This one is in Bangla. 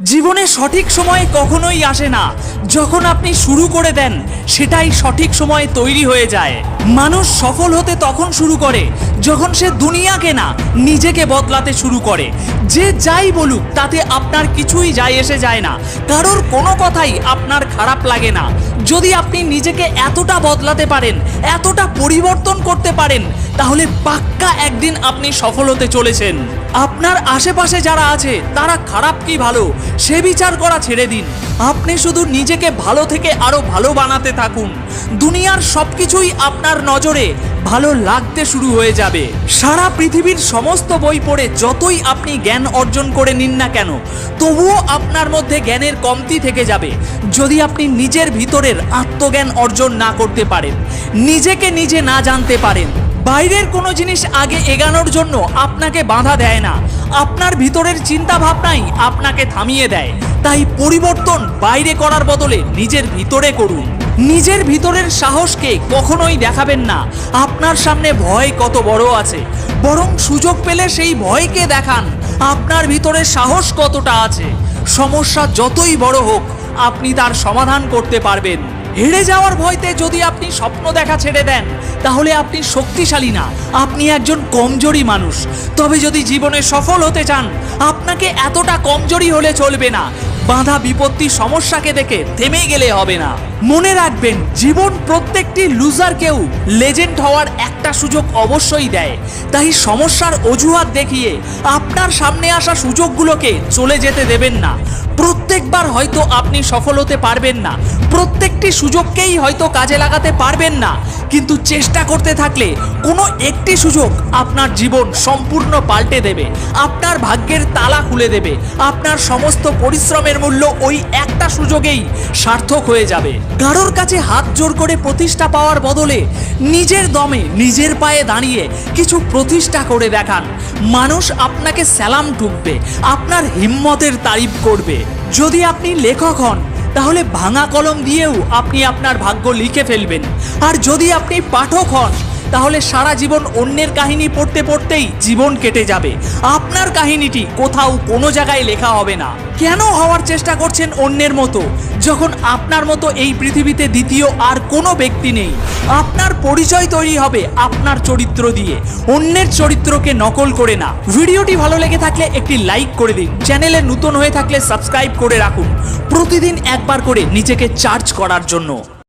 জীবনে সঠিক সময় কখনোই আসে না, যখন আপনি শুরু করে দেন সেটাই সঠিক সময়ে তৈরি হয়ে যায়। মানুষ সফল হতে তখন শুরু করে যখন সে দুনিয়াকে না, নিজেকে বদলাতে শুরু করে। যে যাই বলুক তাতে আপনার কিছুই যায় এসে যায় না, কারোর কোনো কথাই আপনার খারাপ লাগে না। যদি আপনি নিজেকে এতটা বদলাতে পারেন, এতটা পরিবর্তন করতে পারেন, তাহলে পাক্কা একদিন আপনি সফল হতে চলেছেন। আপনার আশেপাশে যারা আছে তারা খারাপ কি ভালো সে বিচার করা ছেড়ে দিন। আপনি শুধু নিজেকে ভালো থেকে আরো ভালো বানাতে থাকুন। দুনিয়ার সবকিছুই আপনার নজরে ভালো লাগতে শুরু হয়ে যাবে। সারা পৃথিবীর সমস্ত বই পড়ে যতই আপনি জ্ঞান অর্জন করে নিন না কেন, তবুও আপনার মধ্যে জ্ঞানের কমতি থেকে যাবে যদি আপনি নিজের ভিতরের আত্মজ্ঞান অর্জন না করতে পারেন, নিজেকে নিজে না জানতে পারেন। বাইরের কোনো জিনিস আগে এগানোর জন্য আপনাকে বাধা দেয় না, আপনার ভিতরের চিন্তা ভাবনাই আপনাকে থামিয়ে দেয়। তাই পরিবর্তন বাইরে করার বদলে নিজের ভিতরে করুন। নিজের ভিতরের সাহসকে কখনোই দেখাবেন না আপনার সামনে ভয় কত বড় আছে, বরং সুযোগ পেলে সেই ভয়কে দেখান আপনার ভিতরে সাহস কতটা আছে। সমস্যা যতই বড় হোক আপনি তার সমাধান করতে পারবেন। হেরে যাওয়ার ভয়তে যদি আপনি স্বপ্ন দেখা ছেড়ে দেন, তাহলে আপনি শক্তিশালী না, আপনি একজন কমজোরি মানুষ। তবে যদি জীবনে সফল হতে চান, আপনাকে এতটা কমজোরি হলে চলবে না। বাধা বিপত্তি সমস্যাকে দেখে থেমে গেলে হবে না। মনে রাখবেন, জীবন প্রত্যেকটি লুজারকেও লেজেন্ড হওয়ার একটা সুযোগ অবশ্যই দেয়। তাই সমস্যার অজুহাত দেখিয়ে আপনার সামনে আসা সুযোগগুলোকে চলে যেতে দেবেন না। প্রত্যেকবার হয়তো আপনি সফল হতে পারবেন না, প্রত্যেকটি সুযোগকেই হয়তো কাজে লাগাতে পারবেন না, কিন্তু চেষ্টা করতে থাকলে কোনো একটি সুযোগ আপনার জীবন সম্পূর্ণ পাল্টে দেবে, আপনার ভাগ্যের তালা খুলে দেবে। আপনার সমস্ত পরিশ্রমের মূল্য ওই একটা সুযোগেই সার্থক হয়ে যাবে। কারোর কাছে হাত জোর করে প্রতিষ্ঠা পাওয়ার বদলে নিজের দমে নিজের পায়ে দাঁড়িয়ে কিছু প্রতিষ্ঠা করে দেখান। মানুষ আপনাকে সালাম ঠুকবে, আপনার হিম্মতের তারিফ করবে। যদি আপনি লেখক হন, তাহলে ভাঙা কলম দিয়েও আপনি আপনার ভাগ্য লিখে ফেলবেন। আর যদি আপনি পাঠক হন, তাহলে সারা জীবন অন্যের কাহিনী পড়তে পড়তেই জীবন কেটে যাবে। আপনার কাহিনীটি কোথাও কোনো জায়গায় লেখা হবে না। কেন হওয়ার চেষ্টা করছেন অন্যের মতো, যখন আপনার মতো এই পৃথিবীতে দ্বিতীয় আর কোনো ব্যক্তি নেই? আপনার পরিচয় তৈরি হবে আপনার চরিত্র দিয়ে, অন্যের চরিত্রকে নকল করে না। ভিডিওটি ভালো লেগে থাকলে একটি লাইক করে দিন। চ্যানেলে নতুন হয়ে থাকলে সাবস্ক্রাইব করে রাখুন, প্রতিদিন একবার করে নিজেকে চার্জ করার জন্য।